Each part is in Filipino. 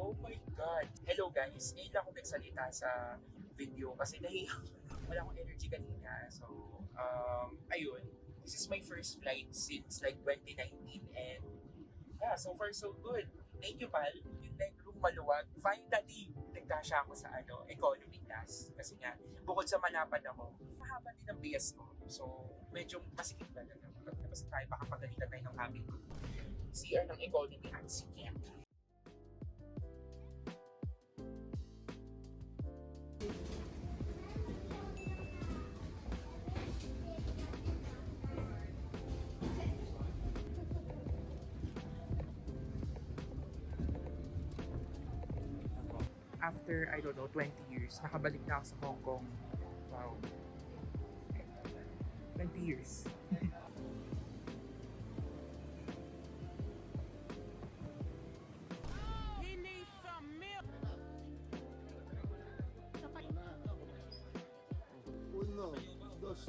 Oh my God! Hello guys! Ngayon lang ako nagsalita sa video kasi wala akong energy kanina. So, ayun. This is my first flight since like 2019 and yeah, so far so good. Thank you, Pal. Yung legroom maluwag. Finally, nagkasya ako sa economy class. Kasi nga, bukod sa malapad ako, mahaba din ang bias ko. So, medyo masikip talaga. Tapos tayo, baka pagalitan tayo ng cabin crew. CR ng economy at sikip. After, I don't know, 20 years, nakabalik na ako sa Hong Kong. Wow. 20 years. He needs some milk. Uno, dos.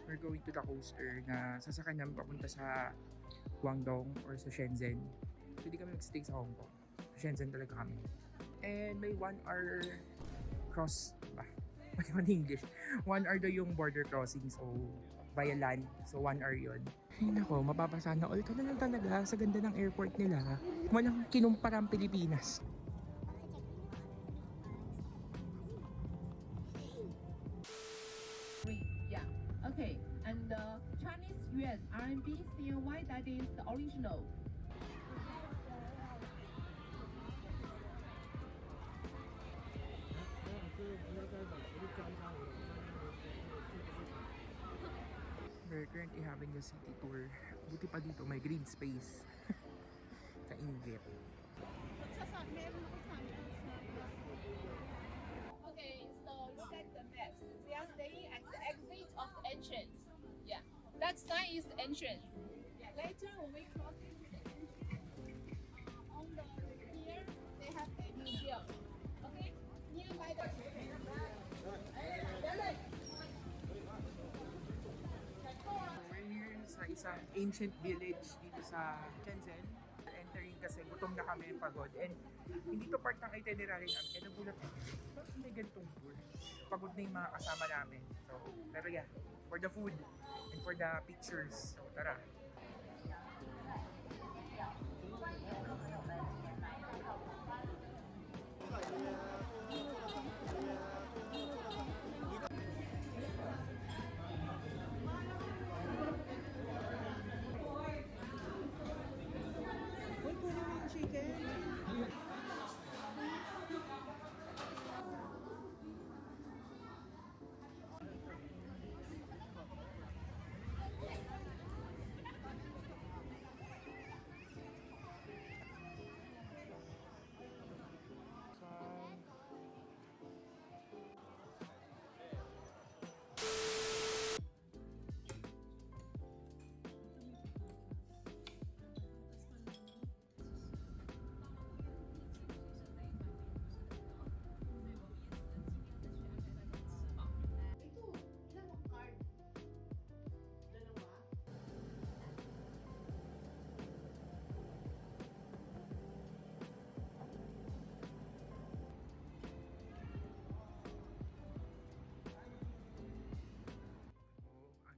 We're going to the coaster na sasakyan namin papunta sa Guangdong or sa Shenzhen. So, hindi kami mag-stay sa Hong Kong. Shenzhen talaga kami. And may 1 hour cross ba? Mali English. 1 hour daw yung border crossing. So, via land. So, 1 hour yun. Ay nako, mapapasa na all ka na lang talaga sa ganda ng airport nila. Walang kinumparang Pilipinas. Yeah. Okay. And Chinese yuan, RMB, CNY, that is the original. We're currently having a city tour. Buti pa dito may green space. Kaingit. Okay, so look at the maps. We are staying at the exit of the entrance. Yeah, that sign is the entrance. Yeah, later when we cross into the entrance, on the here they have a museum. Okay, nearby the. We're here sa isang ancient village dito sa Shenzhen. Entering kasi gutom na kami pagod and hindi to part ng itinerary namin kaya nagulat kami. Bakit may ganitong tour? Pagod na yung mga kasama namin. So, pero yeah, for the food and for the pictures. So, tara. Uy, kunin mo yung chicken.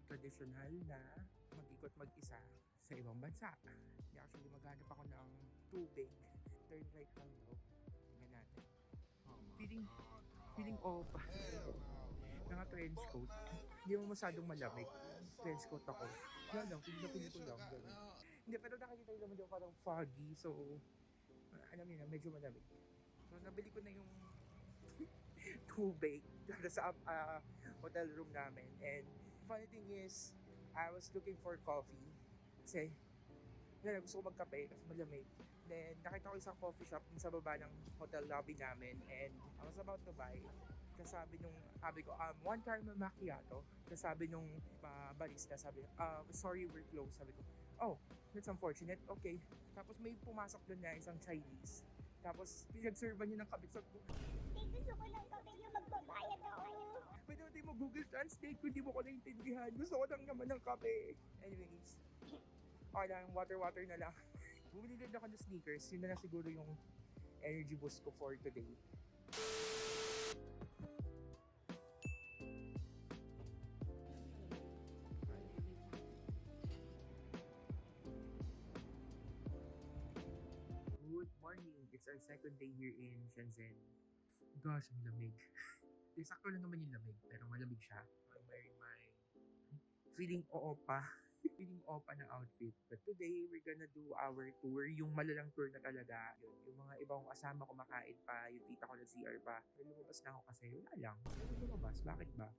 Tradisyonal na mag-ikot mag-isa sa ibang bansa. Actually, maghanap ako ng tubig. Turn right lang daw. Tingnan natin. Feeling off. Naka trench coat. Hindi mo masyadong malamig. Trench coat ako. Yan lang, pinapili ko lang. Ganun. Hindi, pero nakikita nyo naman daw parang foggy. So, alam niyo na, medyo malamig. So, nabili ko na yung tubig sa hotel room namin. And funny thing is, I was looking for coffee kasi Kaya gusto ko magkape kasi malamig. Then, nakita ko isang coffee shop dun sa baba ng hotel lobby namin and I was about to buy. Sabi ko, one caramel macchiato. Sabi nung barista, sabi, sorry, we're closed. Sabi ko, oh, that's unfortunate. Okay. Tapos may pumasok dun na isang Chinese. Tapos, pinag-serve niya ng kape. Sabi ko, Gusto ko lang kape yung magbabayad ako. pwede natin mo Google Translate kung di mo ko naintindihan. Gusto ko lang naman ng kape. Anyways, okay lang, water na lang. Bumili din ako ng sneakers. Yun na lang siguro yung energy boost ko for today. Good morning. It's our second day here in Shenzhen. Gosh, ang lamig. Sakto lang naman yung lamig, pero malamig siya. I'm wearing my feeling oopa. Feeling oopa na outfit. But today, we're gonna do our tour. Yung malalang tour na talaga. Yun, yung mga ibang kasama kumakain pa. Yung tita ko na CR pa. Pero lumabas na ako kasi wala lang. Pero lumabas. Bakit ba?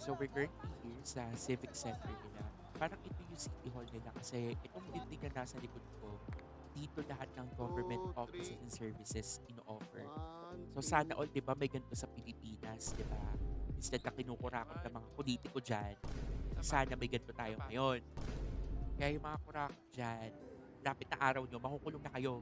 So we're currently here sa Civic Center nila. Parang ito yung City Hall nila kasi itong building na nasa likod ko, dito lahat ng government offices and services ino-offer. So sana all, di ba, may ganito sa Pilipinas, di ba? Instead na kinukurakot ng mga politiko dyan, sana may ganito tayo ngayon. Kaya yung mga kurakot dyan, lapit na araw nyo, makukulong na kayo.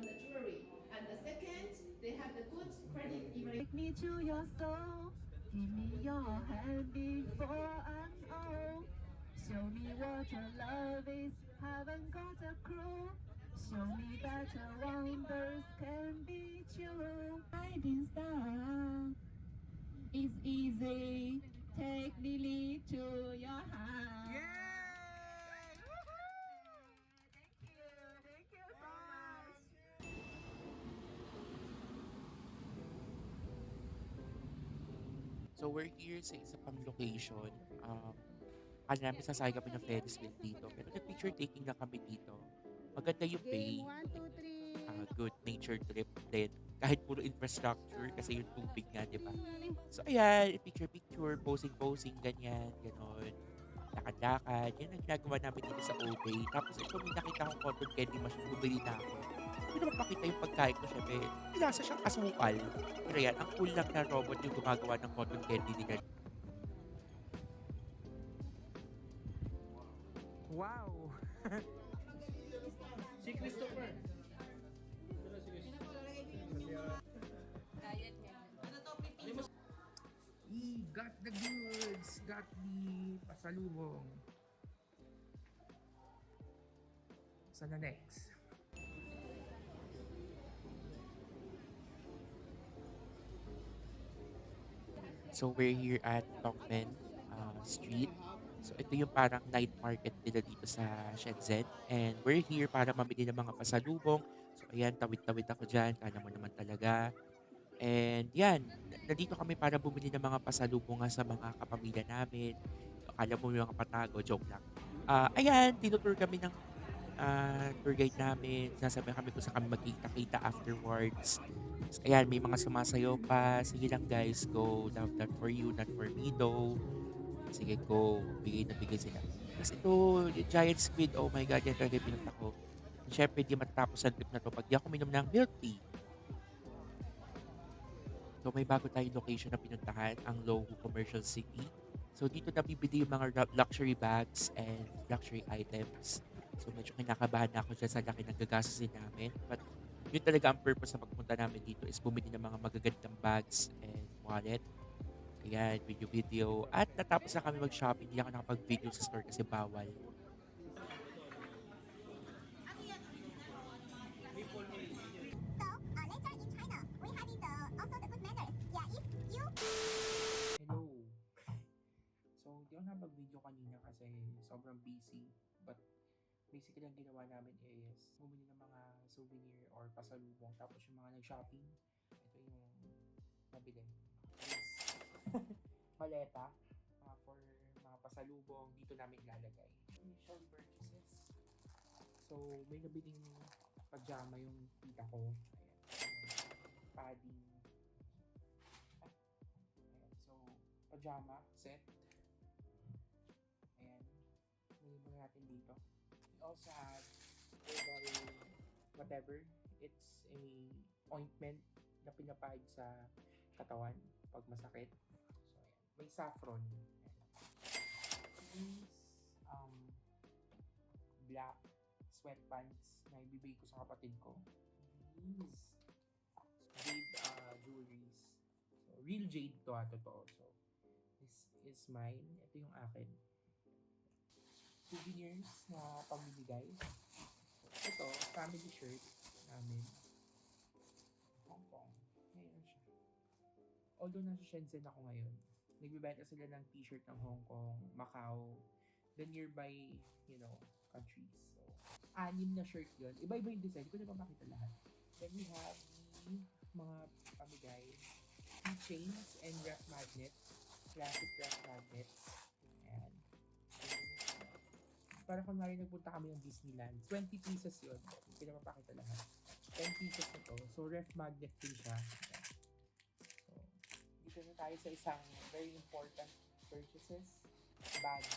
The jewelry. And the second, they have the good credit. Take me to your soul. Give me your hand before I'm old. Show me what your love is. Haven't got a clue. Show me that your wonders can be true. Hiding star is easy. Take me lead to your heart. Thank you so much. So we're here sa isa pang location. Kala namin sasakay kami ng Ferris wheel dito. Pero nag-picture taking lang kami dito. Maganda yung pay. Good nature trip din. Kahit puro infrastructure kasi yung tubig nga, di ba? So ayan, picture, posing, ganyan, ganon. Lakad-lakad. Yan ang ginagawa namin dito sa Obey. Tapos ito, may nakita akong cotton candy machine. Bumili na ako. Hindi naman makita yung pagkain ko, syempre. Lasa siyang asukal. Pero yan, ang cool lang na robot yung gumagawa ng cotton candy nila. Wow! Si Christopher. Got the goods! Got the pasalubong. Sana next. So we're here at Tongmen Street. So ito yung parang night market nila dito sa Shenzhen. And we're here para mamili ng mga pasalubong. So ayan, tawid-tawid ako dyan. Kala mo naman talaga. And yan, nandito kami para bumili ng mga pasalubong nga sa mga kapamilya namin. Akala mo yung mga patago, joke lang. Ayan, tinutour kami ng tour guide namin. Sinasabihan kami kung saan kami magkita-kita afterwards. So, ayan, may mga sumasayo pa. Sige lang guys, go. Love that for you, not for me though. Sige, go. Bigay na bigay sila. Tapos ito, yung giant squid, oh my god, yan talaga yung pinunta ko. Siyempre, di matatapos ang trip na to pag di ako minom ng milk tea. So may bago tayong location na pinuntahan, ang Lohu Commercial City. So dito nabibili yung mga luxury bags and luxury items. So medyo kinakabahan na ako dyan sa laki ng gagastusin namin. But yun talaga ang purpose na pagpunta namin dito is bumili ng mga magagandang bags and wallet. Ayan, video. At natapos na kami mag-shopping. Hindi ako nakapag-video sa store kasi bawal. Hello. So, hindi ako nakapag-video kanina kasi sobrang busy. But, Basically, ang ginawa namin is bumili ng mga souvenir or pasalubong. Tapos yung mga nag-shopping, ito yung nabili. Is maleta for mga pasalubong. Dito namin ilalagay. Initial purchases. So, may nabiling pajama yung tita ko. Ayan. Padding. Ayan. So, pajama set. Ayan. May muna natin dito. We also have herbal whatever. It's a ointment na pinapahid sa katawan pag masakit. So, ayan. May saffron. Ayan. These, black sweatpants na ibibigay ko sa kapatid ko. These jade jewelries. So, real jade to totoo. So, this is mine. Ito yung akin. Souvenirs na pamimigay. Ito, family shirt namin. Hong Kong. Ngayon siya. Although nasa Shenzhen ako ngayon, nagbibenta sila ng t-shirt ng Hong Kong, Macau, the nearby, countries. So, 6 na shirt yun. Iba-iba yung design. Hindi ko na papakita lahat. Then we have the mga pamigay, keychains and ref magnets. Classic ref magnets. Ayan. Para kunwari nagpunta kami ng Disneyland. 20 pieces yun. Hindi ko na papakita lahat. 10 pieces na to. So, ref magnet din siya. Ayan. So, dito na tayo sa isang very important purchases. Bags.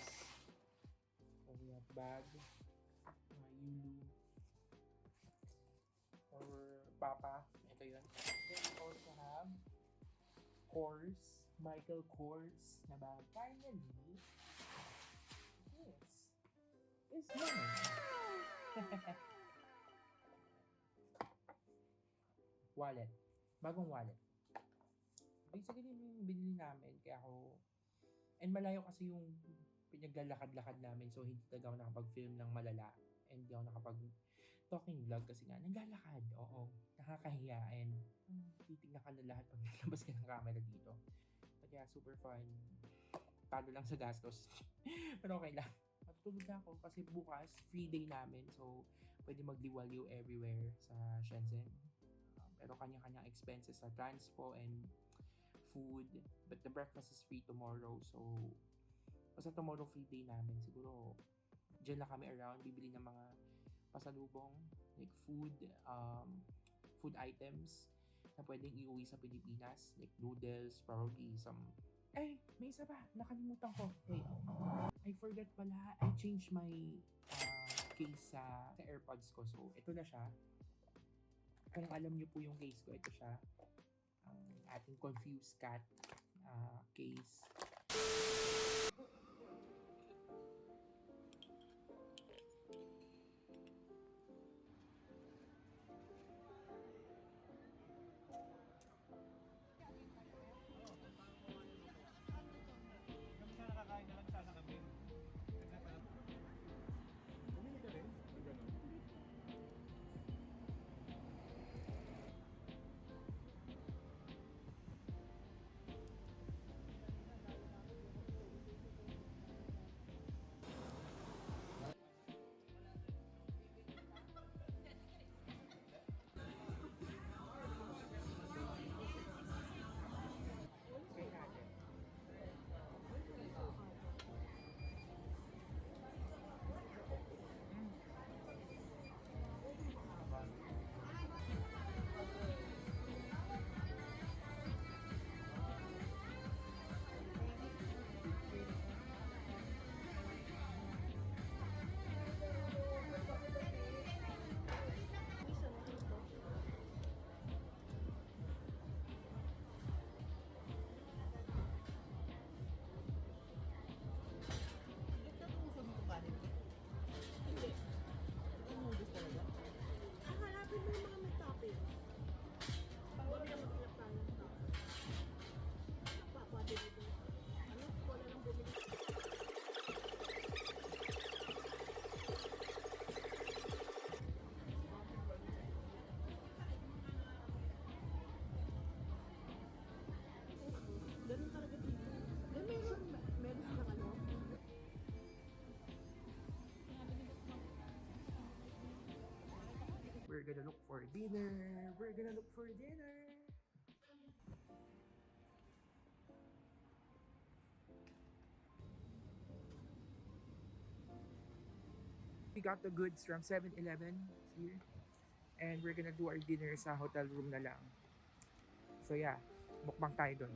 So, we have bag, mga Yulu, or Papa, ito yun. Then we also have Kors, Michael Kors na bag. Finally, this is mine. Wallet. Bagong wallet. Basically, yung binili namin, kaya ako, and malayo kasi yung pinaglalakad-lakad namin, so hindi talaga ako nakapag-film ng malala and hindi ako nakapag-talking vlog kasi nga naglalakad, oo, nakakahiya and titignan ka na lahat pag nalabas ka ng camera dito. Kaya super fun, talo lang sa gastos pero okay lang. Matutulog na ako kasi bukas free day namin, so pwede magliwaliw everywhere sa Shenzhen, pero kanya-kanyang expenses sa transpo and food, but the breakfast is free tomorrow, so basta tomorrow free day namin. Siguro dyan lang kami around, bibili ng mga pasalubong like food items na pwedeng iuwi sa Pilipinas, like noodles, probably some may isa pa, nakalimutan ko. I forgot pala, I changed my case sa AirPods ko, so ito na siya. Kung alam niyo po yung case ko, ito siya, ang ating Confused Cat case. Nakakain na lang sana kami. Bumili ka rin? Ganun. for dinner. We're gonna look for dinner. We got the goods from 7-Eleven here. And we're gonna do our dinner sa hotel room na lang. So yeah, mukbang tayo dun.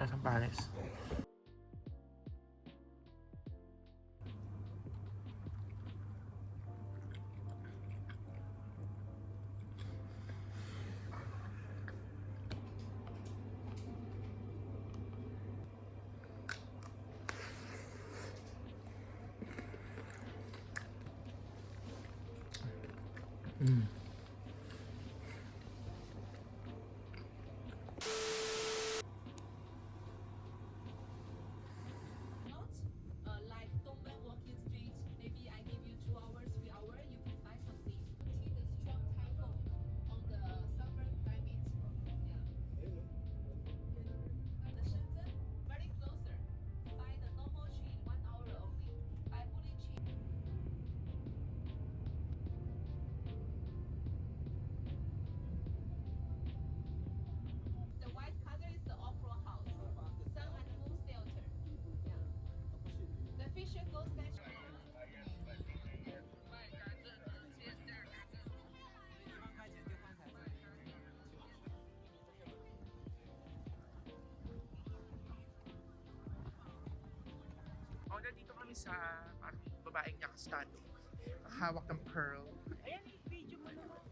Asam Palace. Not like Dongmen Walking Street. Maybe I give you 2 hours, 3 hours, you can buy something. See the strong typhoon on the summer climate. Yeah. The Shenzhen, very closer. By the normal train, 1 hour only. By bullet train. The white color is the Opera House, Sun and Moon Theater. Yeah. The Fisher Ghost Statue. Oh, nandito kami sa parang babaeng yakastado. Hawak ng pearl. Ayan, i-video mo naman.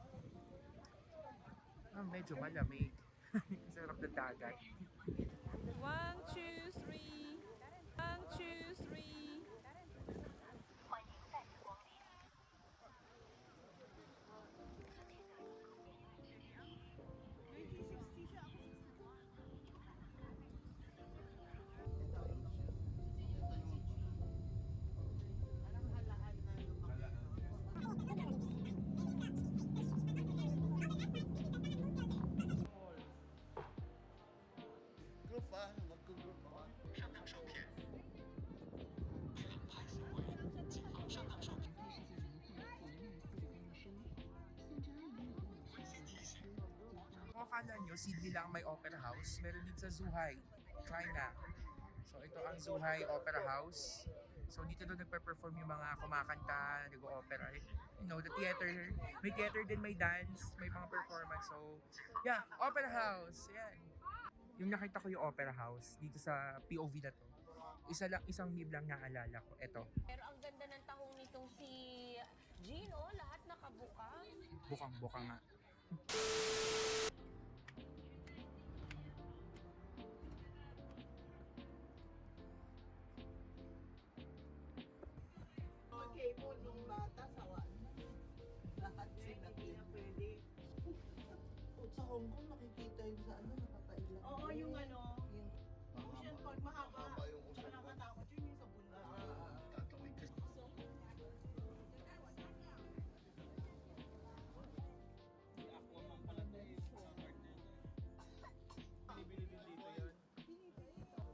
Medyo malamig. Sarap ng dagat. 1, 2, 3. 1, 2, 3. Group mag-group ako. 'Kung akala nyo, Sydney lang may opera house, meron din sa Zhuhai, China. So ito ang Zhuhai Opera House. So dito doon nagpe-perform yung mga kumakanta, nag-opera. You know, the theater, may theater din, may dance, may mga performance. So yeah, opera house. Yan. Yung nakita ko yung opera house dito sa POV na to. Isang meme lang naalala ko. Ito, Pero ang ganda ng tahong nitong si Gino, lahat nakabuka. bukang-buka nga. Cable nung bata, sawa. Lahat sila pwede. Sa Hong Kong, nakikita yun sa ano, nakakailan. Oo, yung ano, Yung ocean pag mahaba. Mahaba yung Tsaka ocean. nakatakot yun yung sa bundok. Tatawid kasi. Si Aquaman pala na eh. Sa part na yun. Binibili din dito yun.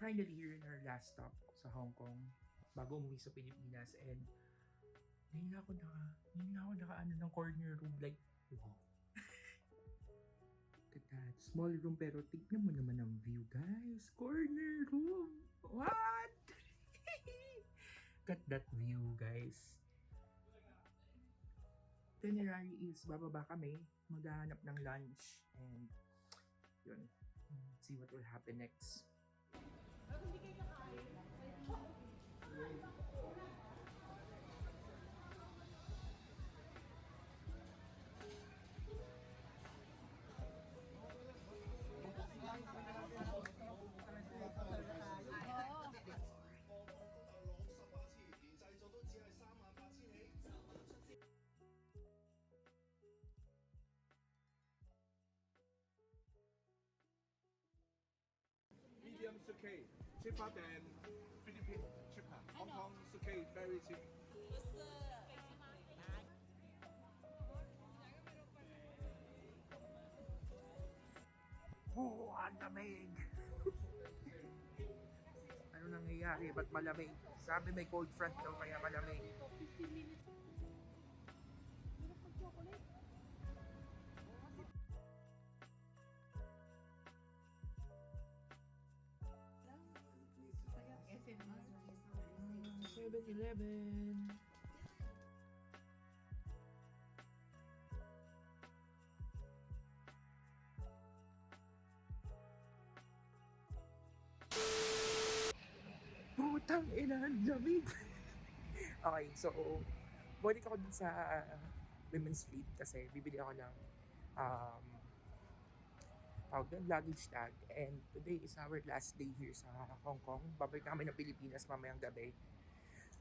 finally here in our last stop sa Hong Kong bago umuwi sa Pilipinas, and ngayon na ako naka ano ng corner room, like wow. Look at that, small room pero tignan mo naman ang view guys, corner room, what? Look at that view guys. Itinerary is bababa kami, maghahanap ng lunch, and yun, see what will happen next. Medium suke, cheaper than Philippines, cheaper. Hong Kong suke very cheap. Oh, ang lamig! Ano nangyayari? Ba't malamig? Sabi may cold front daw kaya malamig. Mm, 7-Eleven. Putang ina, ang lamig! Okay, so balik ako dun sa Women's Fleet kasi bibili ako ng tawag doon, luggage tag, and today is our last day here sa Hong Kong. Babalik kami ng Pilipinas mamayang gabi.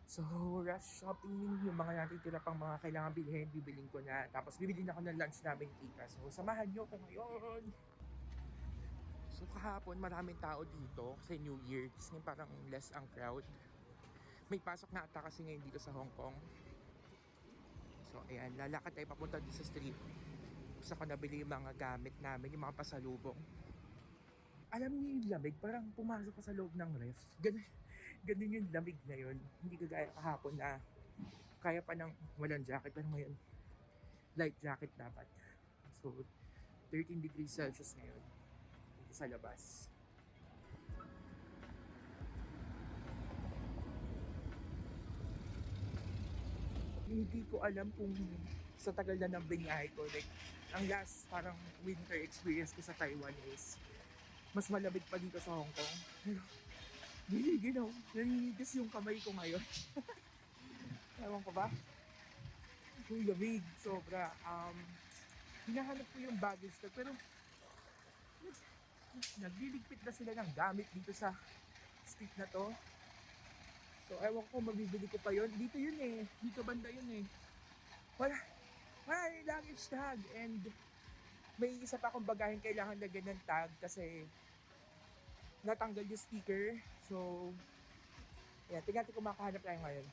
So, rush shopping, yung mga natitira pang mga kailangan bilhin, bibiling ko na. Tapos bibilin ako ng lunch namin kita. So, samahan nyo ko ngayon! So, kahapon maraming tao dito kasi New Year. Kasi parang less ang crowd. May pasok na ata kasi ngayon dito sa Hong Kong. So, ayan, lalakad tayo papunta dito sa street. Gusto ko nabili yung mga gamit namin, yung mga pasalubong. Alam niyo yung lamig, parang pumasok ka sa loob ng ref. Ganun yung lamig ngayon. Hindi kagaya kahapon na kaya pa ng walang jacket. Pero ngayon, light jacket dapat. So, 13 degrees Celsius ngayon dito sa labas. Hindi ko alam kung sa tagal na ng binyahe ko, like, ang last parang winter experience ko sa Taiwan is mas malamig pa dito sa Hong Kong. Naninigas yung kamay ko ngayon. Ewan ko ba? Yung lamig, sobra. Hinahanap ko yung baggage tag, pero nagliligpit na sila ng gamit dito sa street na to. So, ewan ko, mabibili ko pa yun. Dito yun eh. Dito banda yun eh. Wala yung luggage tag. And may isa pa akong bagahin kailangan lagyan ng tag kasi natanggal yung sticker. So, yan. Tingnan natin kung makahanap tayo ngayon.